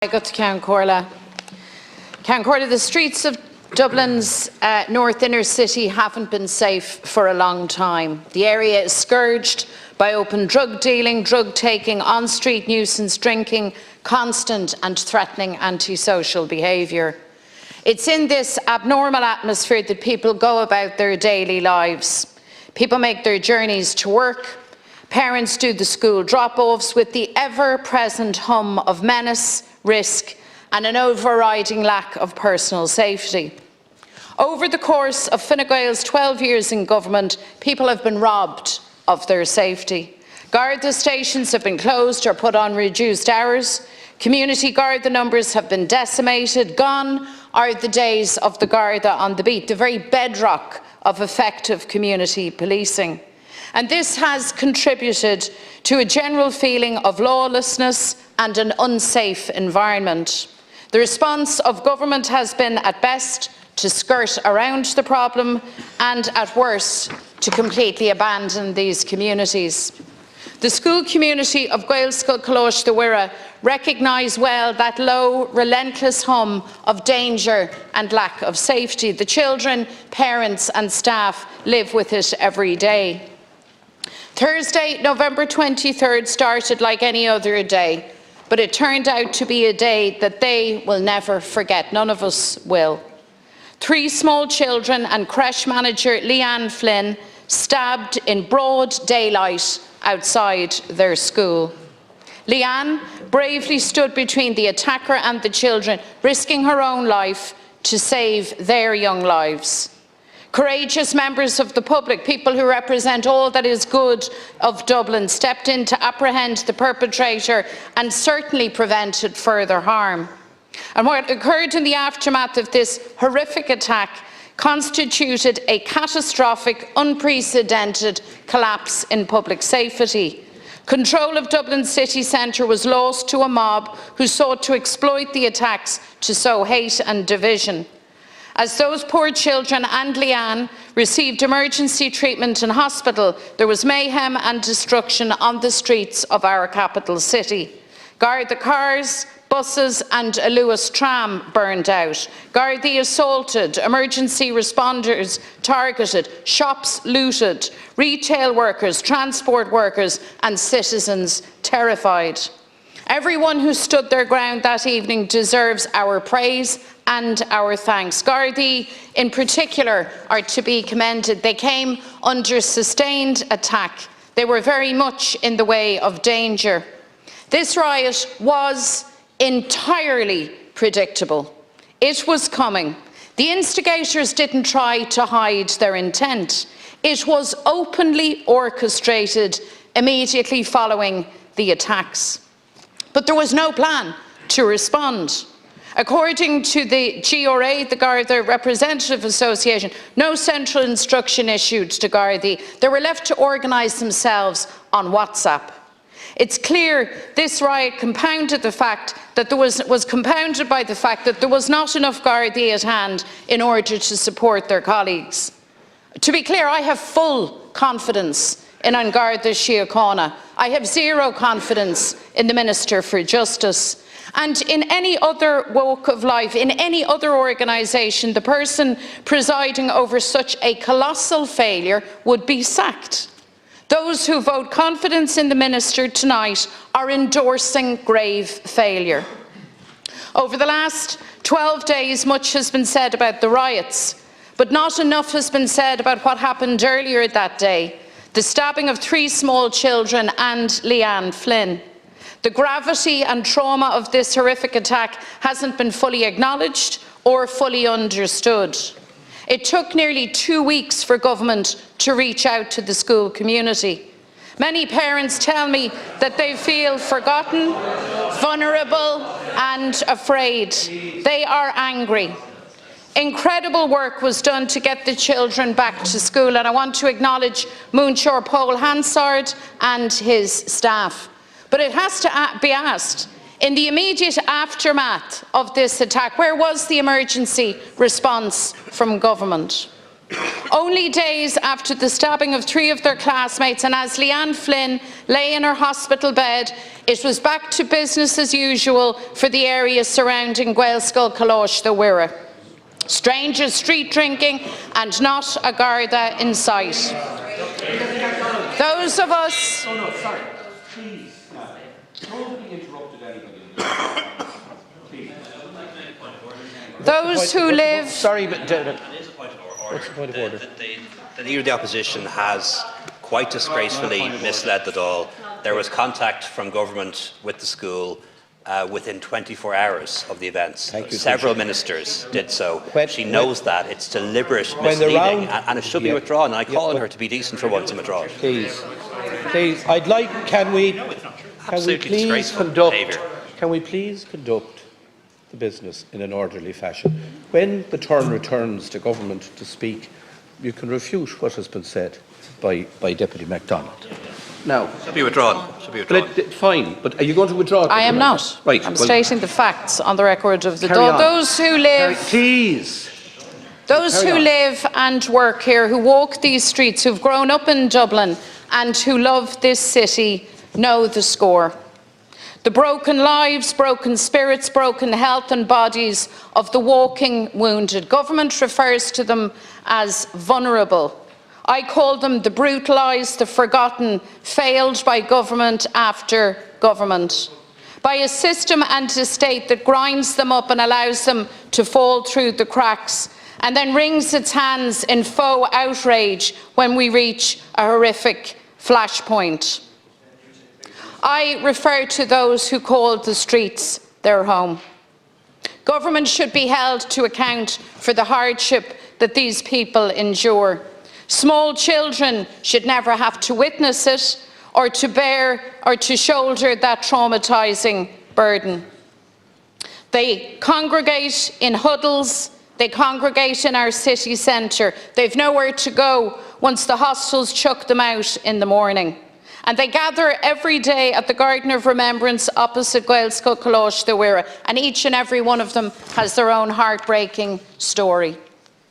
I got to Count Corla. The streets of Dublin's north inner city haven't been safe for a long time. The area is scourged by open drug dealing, drug taking, on-street nuisance drinking, constant and threatening antisocial behaviour. It's in this abnormal atmosphere that people go about their daily lives. People make their journeys to work. Parents do the school drop-offs with the ever-present hum of menace, risk and an overriding lack of personal safety. Over the course of Fine Gael's 12 years in government, people have been robbed of their safety. Garda stations have been closed or put on reduced hours. Community Garda numbers have been decimated. Gone are the days of the Garda on the beat, the very bedrock of effective community policing. And this has contributed to a general feeling of lawlessness and an unsafe environment. The response of government has been, at best, to skirt around the problem and, at worst, to completely abandon these communities. The school community of Gaelscoil Coláiste de Mhuire recognise well that low, relentless hum of danger and lack of safety. The children, parents and staff live with it every day. Thursday, November 23rd started like any other day, but it turned out to be a day that they will never forget. None of us will. 3 small children and creche manager Leanne Flynn stabbed in broad daylight outside their school. Leanne bravely stood between the attacker and the children, risking her own life to save their young lives. Courageous members of the public, people who represent all that is good of Dublin, stepped in to apprehend the perpetrator and certainly prevented further harm. And what occurred in the aftermath of this horrific attack constituted a catastrophic, unprecedented collapse in public safety. Control of Dublin city centre was lost to a mob who sought to exploit the attacks to sow hate and division. As those poor children and Leanne received emergency treatment in hospital, there was mayhem and destruction on the streets of our capital city. Garda cars, buses and a Lewis tram burned out. Gardaí assaulted, emergency responders targeted, shops looted, retail workers, transport workers and citizens terrified. Everyone who stood their ground that evening deserves our praise and our thanks. Gardaí in particular are to be commended. They came under sustained attack. They were very much in the way of danger. This riot was entirely predictable. It was coming. The instigators didn't try to hide their intent. It was openly orchestrated immediately following the attacks. But there was no plan to respond. According to the GRA, the Garda Representative Association, no central instruction issued to Gardaí. They were left to organise themselves on WhatsApp. It's clear this riot compounded the fact that was compounded by the fact that there was not enough Gardaí at hand in order to support their colleagues. To be clear, I have full confidence in An Garda Síochána. I have zero confidence in the Minister for Justice. And in any other walk of life, in any other organisation, the person presiding over such a colossal failure would be sacked. Those who vote confidence in the Minister tonight are endorsing grave failure. Over the last 12 days, much has been said about the riots, but not enough has been said about what happened earlier that day, the stabbing of 3 small children and Leanne Flynn. The gravity and trauma of this horrific attack hasn't been fully acknowledged or fully understood. It took nearly 2 weeks for government to reach out to the school community. Many parents tell me that they feel forgotten, vulnerable and afraid. They are angry. Incredible work was done to get the children back to school, and I want to acknowledge Moonshore Paul Hansard and his staff. But it has to be asked, in the immediate aftermath of this attack, where was the emergency response from government? Only days after the stabbing of 3 of their classmates, and as Leanne Flynn lay in her hospital bed, it was back to business as usual for the area surrounding Gaelscoil Coláiste the Uire. Strangers street drinking and not a Garda in sight. Those of us... Oh, no, sorry. Please, nobody interrupted anybody. Please. Those who live... Sorry, but... What's the point of order? The Leader of the Opposition has quite disgracefully misled the Dáil. There was contact from government with the school within 24 hours of the events. Several ministers did so. She knows that. It's deliberate misleading and it should be withdrawn. And I call on her to be decent for once and withdraw it. Please. I'd like, can we please conduct the business in an orderly fashion? When the turn returns to government to speak, you can refute what has been said by Deputy McDonald. Now, should be withdrawn. Fine, but are you going to withdraw it? I am not. Right. I'm stating the facts on the record of the Dáil. Those who live... Those who live and work here, who walk these streets, who've grown up in Dublin and who love this city, know the score. The broken lives, broken spirits, broken health and bodies of the walking wounded. Government refers to them as vulnerable. I call them the brutalised, the forgotten, failed by government after government. By a system and a state that grinds them up and allows them to fall through the cracks and then wrings its hands in faux outrage when we reach a horrific flashpoint. I refer to those who call the streets their home. Government should be held to account for the hardship that these people endure. Small children should never have to witness it or to bear or to shoulder that traumatising burden. They congregate in huddles, they congregate in our city centre. They've nowhere to go once the hostels chuck them out in the morning. And they gather every day at the Garden of Remembrance opposite Gaelscoil Coláiste the Uire, and each and every one of them has their own heartbreaking story.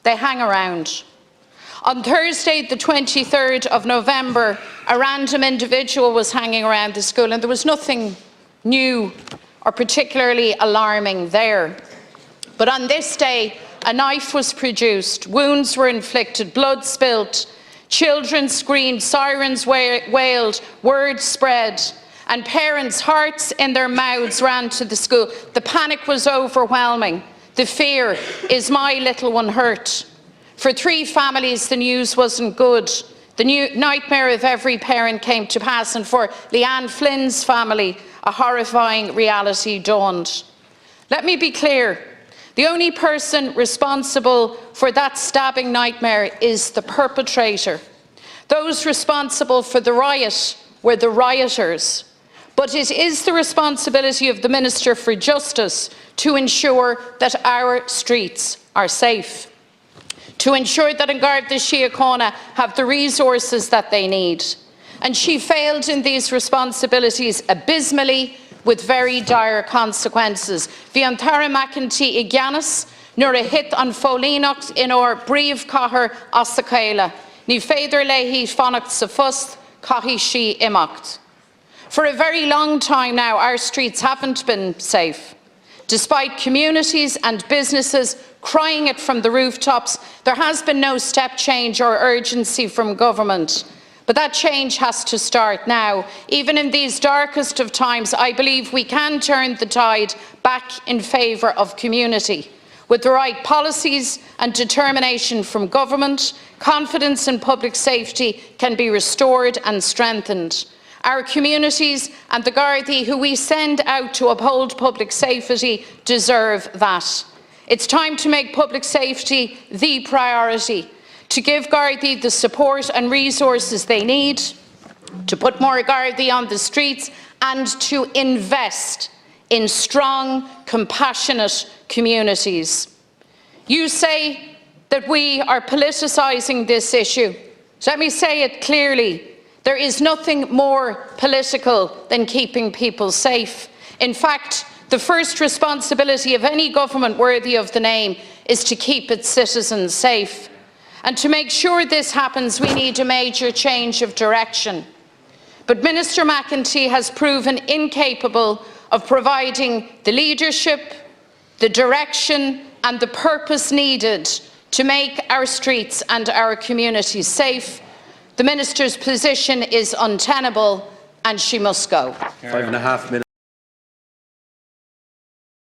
They hang around. On Thursday, the 23rd of November, a random individual was hanging around the school, and there was nothing new or particularly alarming there. But on this day, a knife was produced, wounds were inflicted, blood spilt, children screamed, sirens wailed, word spread, and parents, hearts in their mouths, ran to the school. The panic was overwhelming. The fear, is my little one hurt? For 3 families, the news wasn't good. The nightmare of every parent came to pass, and for Leanne Flynn's family, a horrifying reality dawned. Let me be clear. The only person responsible for that stabbing nightmare is the perpetrator. Those responsible for the riot were the rioters. But it is the responsibility of the Minister for Justice to ensure that our streets are safe, to ensure that An Garda Síochána have the resources that they need. And she failed in these responsibilities abysmally, with very dire consequences. Bhí an Tara McEntee I gceannas nuair a hit an fólíneacht in our bríomh cathair as sa chéile. Ní féidir léithí fannacht sa fust, caithfí sí imacht. For a very long time now, our streets haven't been safe. Despite communities and businesses crying it from the rooftops, there has been no step change or urgency from government. But that change has to start now. Even in these darkest of times, I believe we can turn the tide back in favour of community. With the right policies and determination from government, confidence in public safety can be restored and strengthened. Our communities and the Gardaí who we send out to uphold public safety deserve that. It's time to make public safety the priority, to give Gardaí the support and resources they need, to put more Gardaí on the streets, and to invest in strong, compassionate communities. You say that we are politicising this issue. So let me say it clearly. There is nothing more political than keeping people safe. In fact, the first responsibility of any government worthy of the name is to keep its citizens safe. And to make sure this happens, we need a major change of direction. But Minister McEntee has proven incapable of providing the leadership, the direction and the purpose needed to make our streets and our communities safe. The Minister's position is untenable and she must go. 5.5 minutes.